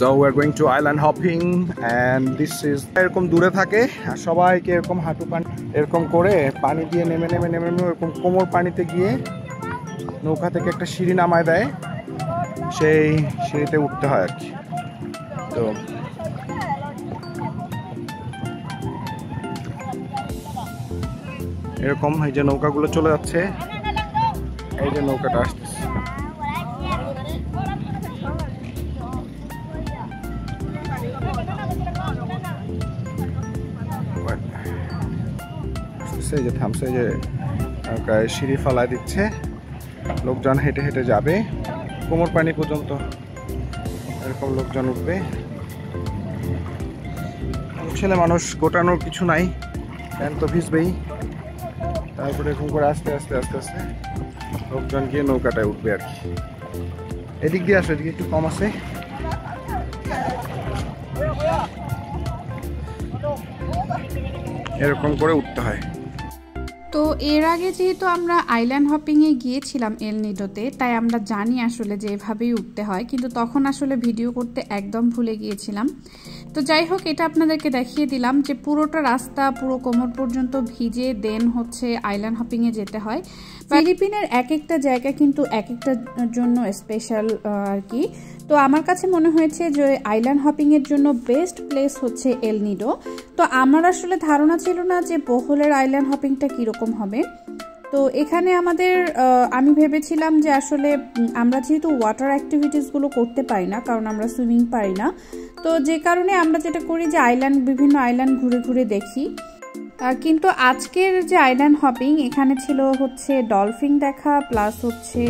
So we're going to island hopping and this is এরকম দূরে থাকে আর সবাইকে এরকম হাঁটু পানি এরকম করে পানি দিয়ে নেমে নেমে নেমে নেমে এরকম কোমর পানিতে গিয়ে নৌকা থেকে একটা সিঁড়ি নামায় দেয়, সেই সিঁড়িতে উঠতে হয় আর কি। তো এরকম এই যে নৌকাগুলো চলে যাচ্ছে, এই যে নৌকাটা আসতেছে। এই যে থামছে, যে সিঁড়ি ফালায় দিচ্ছে, লোকজন হেঁটে হেঁটে যাবে কোমর পানি পর্যন্ত, এরকম লোকজন উঠবে। ছেলে মানুষ গোটানোর কিছু নাই, প্যান্ট তো ভিজবেই। তারপরে এরকম করে আস্তে আস্তে আস্তে আস্তে লোকজন গিয়ে নৌকাটায় উঠবে আর কি। এদিক দিয়ে আসো, এদিকে একটু কম আছে। এরকম করে উঠতে হয়। তো এর আগে যেহেতু আমরা আইল্যান্ড হপিংয়ে গিয়েছিলাম এল নিডোতে, তাই আমরা জানি আসলে যে এভাবেই উঠতে হয়, কিন্তু তখন আসলে ভিডিও করতে একদম ভুলে গিয়েছিলাম। তো যাই হোক, এটা আপনাদেরকে দেখিয়ে দিলাম যে পুরোটা রাস্তা পুরো কোমর পর্যন্ত ভিজে দেন হচ্ছে আইল্যান্ড হপিংয়ে যেতে হয়। ফিলিপিনের এক একটা জায়গা কিন্তু এক একটার জন্য স্পেশাল আর কি। তো আমার কাছে মনে হয়েছে যে আইল্যান্ড হপিংয়ের জন্য বেস্ট প্লেস হচ্ছে এল নিডো। তো আমার আসলে ধারণা ছিল না যে বোহলের আইল্যান্ড হপিংটা কীরকম হবে। তো এখানে আমাদের আমি ভেবেছিলাম যে আসলে আমরা যেহেতু ওয়াটার অ্যাক্টিভিটিসগুলো করতে পারি না, কারণ আমরা সুইমিং পারি না, তো যে কারণে আমরা যেটা করি যে বিভিন্ন আইল্যান্ড ঘুরে ঘুরে দেখি। কিন্তু আজকের যে আইল্যান্ড হপিং, এখানে ছিল হচ্ছে ডলফিন দেখা, প্লাস হচ্ছে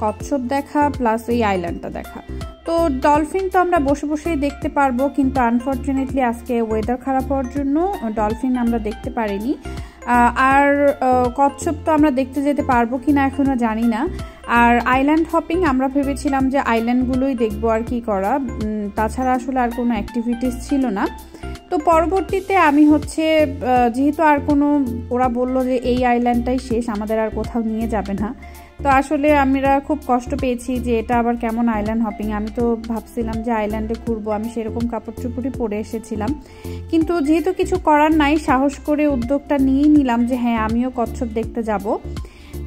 কচ্ছপ দেখা, প্লাস এই আইল্যান্ডটা দেখা। তো ডলফিন তো আমরা বসে বসেই দেখতে পারবো, কিন্তু আনফর্চুনেটলি আজকে ওয়েদার খারাপ হওয়ার জন্য ডলফিন আমরা দেখতে পারিনি। আর কচ্ছপ তো আমরা দেখতে যেতে পারবো কিনা এখনো জানি না। আর আইল্যান্ড হপিং আমরা ভেবেছিলাম যে আইল্যান্ডগুলোই দেখবো আর কি করা, তাছাড়া আসলে আর কোনো অ্যাক্টিভিটিস ছিল না। তো পরবর্তীতে আমি হচ্ছে যেহেতু আর কোনো, ওরা বললো যে এই আইল্যান্ডটাই শেষ, আমাদের আর কোথাও নিয়ে যাবে না। তো আসলে আমরা খুব কষ্ট পেয়েছি যে এটা আবার কেমন আইল্যান্ড হপিং। আমি তো ভাবছিলাম যে আইল্যান্ডে ঘুরবো, আমি সেরকম কাপড় চোপড়ই পরে এসেছিলাম। কিন্তু যেহেতু কিছু করার নাই, সাহস করে উদ্যোগটা নিয়েই নিলাম যে হ্যাঁ আমিও কচ্ছপ দেখতে যাব।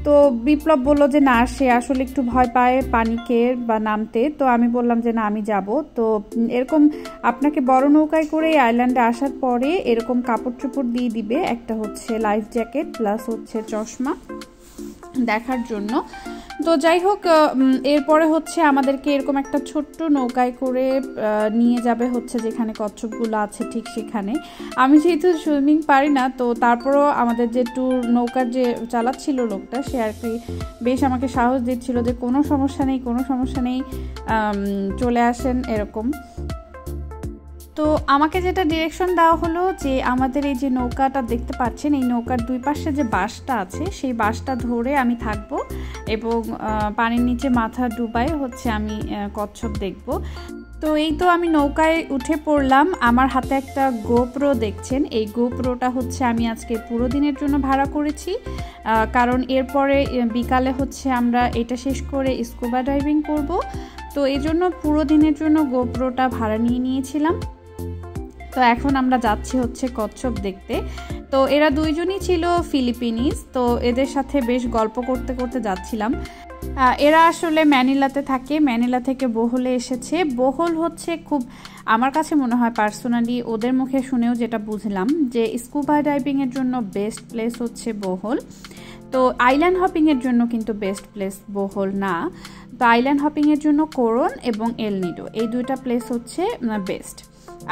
তো বিপ্লব বলল যে না, সে আসলে একটু ভয় পায় পানিকে বা নামতে। তো আমি বললাম যে না আমি যাব। তো এরকম আপনাকে বড় নৌকায় করে এই আইল্যান্ডে আসার পরে এরকম কাপড় চোপড় দিয়ে দিবে, একটা হচ্ছে লাইফ জ্যাকেট প্লাস হচ্ছে চশমা দেখার জন্য। তো যাই হোক, এরপরে হচ্ছে আমাদেরকে এরকম একটা ছোট্ট নৌকায় করে নিয়ে যাবে হচ্ছে যেখানে কচ্ছপগুলো আছে ঠিক সেখানে। আমি যেহেতু সুইমিং পারি না, তো তারপরও আমাদের যে নৌকার যে চালাচ্ছিল লোকটা, সে আর কি বেশ আমাকে সাহস দিচ্ছিল যে কোনো সমস্যা নেই, কোনো সমস্যা নেই, চলে আসেন এরকম। তো আমাকে যেটা ডিরেকশন দেওয়া হলো যে আমাদের এই যে নৌকাটা দেখতে পাচ্ছেন, এই নৌকার দুই পাশে যে বাঁশটা আছে সেই বাঁশটা ধরে আমি থাকবো এবং পানির নিচে মাথা ডুবাই হচ্ছে আমি কচ্ছপ দেখব। তো এই তো আমি নৌকায় উঠে পড়লাম। আমার হাতে একটা গোপ্রো দেখছেন, এই গোপ্রোটা হচ্ছে আমি আজকে পুরো দিনের জন্য ভাড়া করেছি, কারণ এরপরে বিকালে হচ্ছে আমরা এটা শেষ করে স্কুবা ডাইভিং করব। তো এই জন্য পুরো দিনের জন্য গোপ্রোটা ভাড়া নিয়ে নিয়েছিলাম। তো এখন আমরা যাচ্ছি হচ্ছে কচ্ছপ দেখতে। তো এরা দুইজনই ছিল ফিলিপিনিজ, তো এদের সাথে বেশ গল্প করতে করতে যাচ্ছিলাম। এরা আসলে ম্যানিলাতে থাকে, ম্যানিলা থেকে বোহলে এসেছে। বোহল হচ্ছে খুব, আমার কাছে মনে হয় পার্সোনালি ওদের মুখে শুনেও যেটা বুঝলাম যে স্কুবা ডাইভিংয়ের জন্য বেস্ট প্লেস হচ্ছে বোহল। তো আইল্যান্ড হপিংয়ের জন্য কিন্তু বেস্ট প্লেস বোহল না। তো আইল্যান্ড হপিংয়ের জন্য কোরন এবং এল নিডো, এই দুইটা প্লেস হচ্ছে বেস্ট।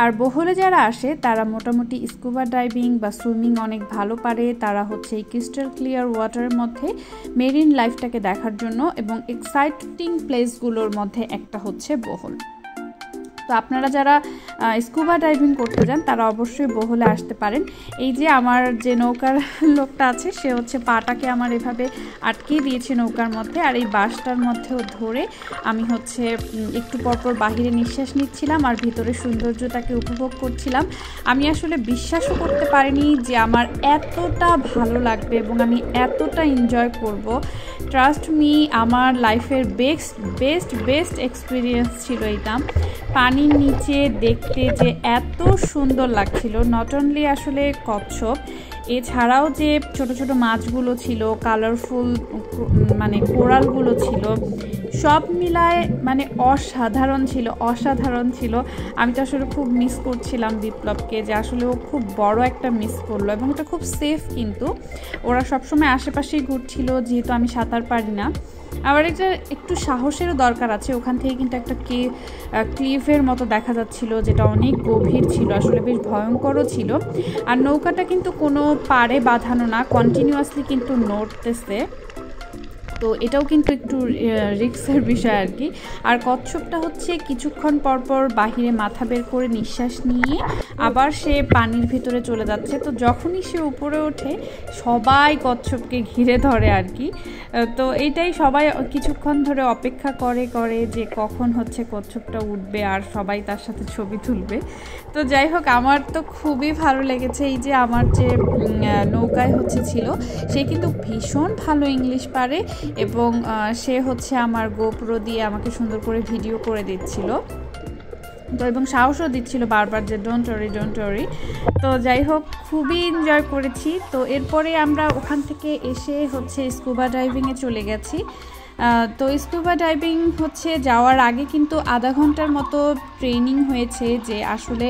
আর বোহলে যারা আসে তারা মোটামুটি স্কুবা ডাইভিং বা সুইমিং অনেক ভালো পারে, তারা হচ্ছে এই ক্রিস্টাল ক্লিয়ার ওয়াটারের মধ্যে মেরিন লাইফটাকে দেখার জন্য, এবং এক্সাইটিং প্লেসগুলোর মধ্যে একটা হচ্ছে বোহল। তো আপনারা যারা স্কুবা ডাইভিং করতে যান তারা অবশ্যই বোহলে আসতে পারেন। এই যে আমার যে নৌকার লোকটা আছে সে হচ্ছে পাটাকে আমার এভাবে আটকিয়ে দিয়েছে নৌকার মধ্যে, আর এই বাঁশটার মধ্যেও ধরে আমি হচ্ছে একটু পরপর বাহিরে নিঃশ্বাস নিচ্ছিলাম আর ভিতরে সৌন্দর্যটাকে উপভোগ করছিলাম। আমি আসলে বিশ্বাসও করতে পারিনি যে আমার এতটা ভালো লাগবে এবং আমি এতটা এনজয় করব। ট্রাস্ট মি, আমার লাইফের বেস্ট এক্সপিরিয়েন্স ছিল এটা। পানি পানির নিচে দেখতে যে এত সুন্দর লাগছিল, নট অনলি আসলে কচ্ছপ, এছাড়াও যে ছোট ছোট মাছগুলো ছিল, কালারফুল মানে কোরালগুলো ছিল, সব মিলায় মানে অসাধারণ ছিল। আমি তো আসলে খুব মিস করছিলাম বিপ্লবকে, যে আসলে ও খুব বড় একটা মিস করলো, এবং এটা খুব সেফ, কিন্তু ওরা সবসময় আশেপাশেই ঘুরছিল, যেহেতু আমি সাঁতার পারি না। আবার এটা একটু সাহসেরও দরকার আছে। ওখান থেকে কিন্তু একটা ক্লিফের মতো দেখা যাচ্ছিল, যেটা অনেক গভীর ছিল, আসলে বেশ ভয়ঙ্করও ছিল। আর নৌকাটা কিন্তু কোনো পাড়ে বাঁধানো না, কন্টিনিউয়াসলি কিন্তু নড়তেছে, তো এটাও কিন্তু একটু রিস্কের বিষয় আর কি। আর কচ্ছপটা হচ্ছে কিছুক্ষণ পরপর বাহিরে মাথা বের করে নিঃশ্বাস নিয়ে আবার সে পানির ভিতরে চলে যাচ্ছে। তো যখনই সে উপরে ওঠে সবাই কচ্ছপকে ঘিরে ধরে আর কি। তো এইটাই সবাই কিছুক্ষণ ধরে অপেক্ষা করে যে কখন হচ্ছে কচ্ছপটা উঠবে আর সবাই তার সাথে ছবি তুলবে। তো যাই হোক, আমার তো খুবই ভালো লেগেছে। এই যে আমার যে নৌকায় হচ্ছে ছিল, সে কিন্তু ভীষণ ভালো ইংলিশ পারে, এবং সে হচ্ছে আমার গোপ্রো দিয়ে আমাকে সুন্দর করে ভিডিও করে দিচ্ছিল, তো এবং সাহসও দিচ্ছিল বারবার যে ডোন্ট ওয়ারি। তো যাই হোক, খুবই এনজয় করেছি। তো এরপরে আমরা ওখান থেকে এসে হচ্ছে স্কুবা ডাইভিংয়ে চলে গেছি। তো স্কুবা ডাইভিং হচ্ছে যাওয়ার আগে কিন্তু আধা ঘন্টার মতো ট্রেনিং হয়েছে, যে আসলে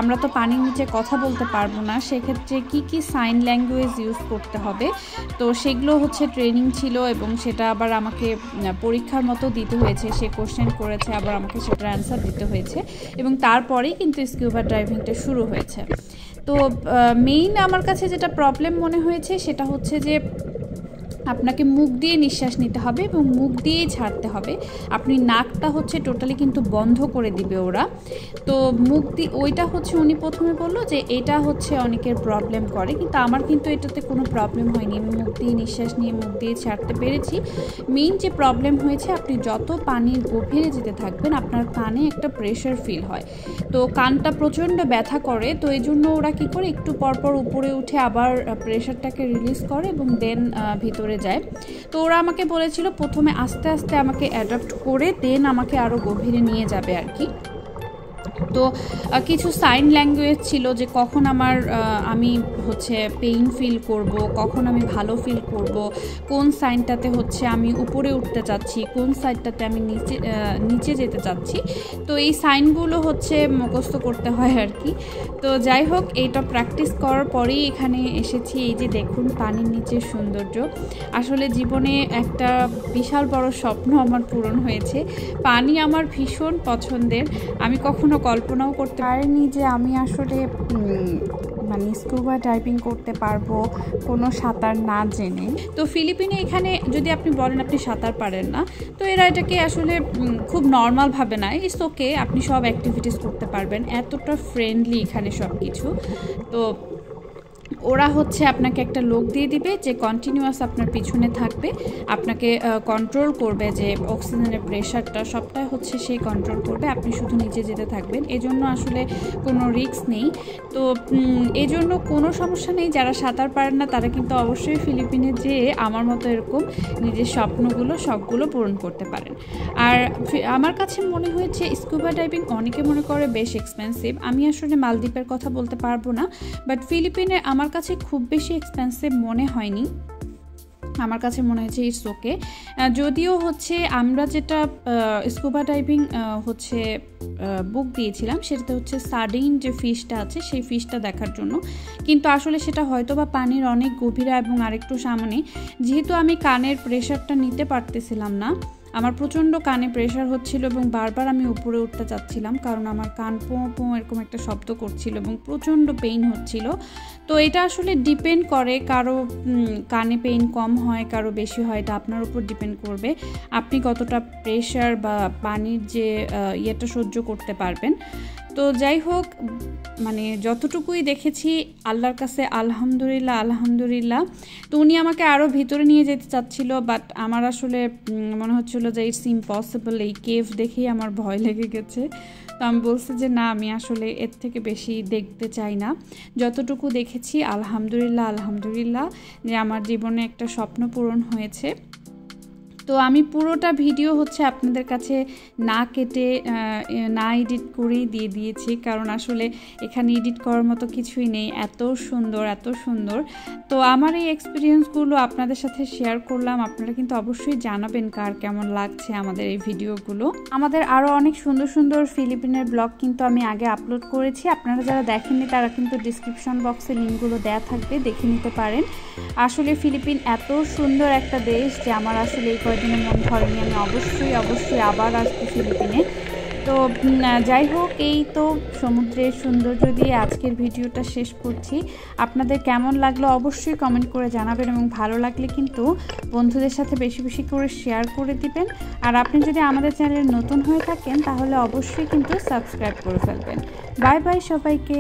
আমরা তো পানির নিচে কথা বলতে পারবো না, সেক্ষেত্রে কি সাইন ল্যাঙ্গুয়েজ ইউজ করতে হবে, তো সেগুলো হচ্ছে ট্রেনিং ছিল, এবং সেটা আবার আমাকে পরীক্ষার মতো দিতে হয়েছে। সে কোশ্চেন করেছে, আবার আমাকে সেটার অ্যান্সার দিতে হয়েছে, এবং তারপরেই কিন্তু স্কুবা ড্রাইভিংটা শুরু হয়েছে। তো মেইন আমার কাছে যেটা প্রবলেম মনে হয়েছে সেটা হচ্ছে যে আপনাকে মুখ দিয়ে নিঃশ্বাস নিতে হবে এবং মুখ দিয়েই ছাড়তে হবে। আপনি নাকটা হচ্ছে টোটালি কিন্তু বন্ধ করে দিবে ওরা। তো মুখ দিয়ে ওইটা হচ্ছে উনি প্রথমে বললো যে এটা হচ্ছে অনেকের প্রবলেম করে, কিন্তু আমার কিন্তু এটাতে কোনো প্রবলেম হয়নি। আমি মুখ দিয়ে নিঃশ্বাস নিয়ে মুখ দিয়ে ছাড়তে পেরেছি। মেইন যে প্রবলেম হয়েছে, আপনি যত পানির গভীরে যেতে থাকবেন আপনার কানে একটা প্রেশার ফিল হয়, তো কানটা প্রচণ্ড ব্যথা করে। তো এই জন্য ওরা কী করে একটু পরপর উপরে উঠে আবার প্রেশারটাকে রিলিজ করে এবং দেন ভিতরে যায়। তো ওরা আমাকে বলেছিল প্রথমে আস্তে আস্তে আমাকে অ্যাডাপ্ট করে দেন আমাকে আরও গভীরে নিয়ে যাবে আর কি। তো কিছু সাইন ল্যাঙ্গুয়েজ ছিল, যে কখন আমি হচ্ছে পেইন ফিল করব, কখন আমি ভালো ফিল করব, কোন সাইনটাতে হচ্ছে আমি উপরে উঠতে চাচ্ছি, কোন সাইডটাতে আমি নিচে যেতে চাচ্ছি। তো এই সাইনগুলো হচ্ছে মুখস্থ করতে হয় আর কি। তো যাই হোক, এইটা প্র্যাকটিস করার পরেই এখানে এসেছি। এই যে দেখুন পানির নিচের সৌন্দর্য, আসলে জীবনে একটা বিশাল বড় স্বপ্ন আমার পূরণ হয়েছে। পানি আমার ভীষণ পছন্দের, আমি কখনো কল্পনাও করতে পারিনি যে আমি আসলে মানে স্কুবা ডাইভিং করতে পারবো কোনো সাঁতার না জেনে। তো ফিলিপিনে এখানে যদি আপনি বলেন আপনি সাঁতার পারেন না, তো এরা এটাকে আসলে খুব নর্মালভাবে নেয়। ইটস ওকে, আপনি সব অ্যাক্টিভিটিস করতে পারবেন, এতটা ফ্রেন্ডলি এখানে সব কিছু। তো ওরা হচ্ছে আপনাকে একটা লোক দিয়ে দিবে যে কন্টিনিউয়াস আপনার পিছনে থাকবে, আপনাকে কন্ট্রোল করবে, যে অক্সিজেনের প্রেশারটা সবটাই হচ্ছে সে কন্ট্রোল করবে, আপনি শুধু নিচে যেতে থাকবেন। এজন্য আসলে কোনো রিস্ক নেই। তো এজন্য কোনো সমস্যা নেই। যারা সাঁতার পারেন না তারা কিন্তু অবশ্যই ফিলিপিনে যেয়ে আমার মতো এরকম নিজের স্বপ্নগুলো সবগুলো পূরণ করতে পারেন। আর আমার কাছে মনে হয়েছে স্কুবা ডাইভিং অনেকে মনে করে বেশ এক্সপেন্সিভ। আমি আসলে মালদ্বীপের কথা বলতে পারবো না, বাট ফিলিপিনে আমার কাছে খুব বেশি এক্সপেন্সিভ মনে হয়নি। আমার কাছে মনে হয়েছে ইটস ওকে। যদিও হচ্ছে আমরা যেটা স্কুবা ডাইভিং হচ্ছে বুক দিয়েছিলাম সেটাতে হচ্ছে সার্ডিন যে ফিশটা আছে সেই ফিশটা দেখার জন্য, কিন্তু আসলে সেটা হয়তো বা পানির অনেক গভীরে এবং আরেকটু সামনে। যেহেতু আমি কানের প্রেশারটা নিতে পারতেছিলাম না, আমার প্রচণ্ড কানে প্রেশার হচ্ছিল এবং বারবার আমি উপরে উঠতে চাচ্ছিলাম, কারণ আমার কান পোঁ পোঁ এরকম একটা শব্দ করছিল এবং প্রচণ্ড পেইন হচ্ছিল। তো এটা আসলে ডিপেন্ড করে, কারো কানে পেইন কম হয়, কারো বেশি হয়, এটা আপনার উপর ডিপেন্ড করবে আপনি কতটা প্রেশার বা পানির যে ইয়েটা সহ্য করতে পারবেন। তো যাই হোক, মানে যতটুকুই দেখেছি আল্লাহর কাছে আলহামদুলিল্লাহ। তো উনি আমাকে আরও ভিতরে নিয়ে যেতে চাচ্ছিল, বাট আমার আসলে মনে হচ্ছিলো যে ইটস ইম্পসিবল। এই কেভ দেখেই আমার ভয় লেগে গেছে। তো আমি বলছি যে না, আমি আসলে এর থেকে বেশি দেখতে চাই না। যতটুকু দেখেছি আলহামদুলিল্লাহ যে আমার জীবনে একটা স্বপ্ন পূরণ হয়েছে। তো আমি পুরোটা ভিডিও হচ্ছে আপনাদের কাছে না কেটে না এডিট করেই দিয়ে দিয়েছি, কারণ আসলে এখানে এডিট করার মতো কিছুই নেই। এত সুন্দর। তো আমার এই এক্সপিরিয়েন্সগুলো আপনাদের সাথে শেয়ার করলাম। আপনারা কিন্তু অবশ্যই জানাবেন কার কেমন লাগছে আমাদের এই ভিডিওগুলো। আমাদের আরও অনেক সুন্দর ফিলিপিনের ব্লগ কিন্তু আমি আগে আপলোড করেছি। আপনারা যারা দেখেননি তারা কিন্তু ডিসক্রিপশন বক্সে লিঙ্কগুলো দেওয়া থাকবে, দেখে নিতে পারেন। আসলে ফিলিপিন এত সুন্দর একটা দেশ যে আমার আসলে এই কয়েকদিনের মন ধরেনি, আমি অবশ্যই আবার আসবো ফিলিপিনে। তো যাই হোক, এই তো সমুদ্রের সৌন্দর্য দিয়ে আজকের ভিডিওটা শেষ করছি। আপনাদের কেমন লাগলো অবশ্যই কমেন্ট করে জানাবেন, এবং ভালো লাগলে কিন্তু বন্ধুদের সাথে বেশি করে শেয়ার করে দিবেন। আর আপনি যদি আমাদের চ্যানেলে নতুন হয়ে থাকেন তাহলে অবশ্যই কিন্তু সাবস্ক্রাইব করে ফেলবেন। বাই বাই সবাইকে।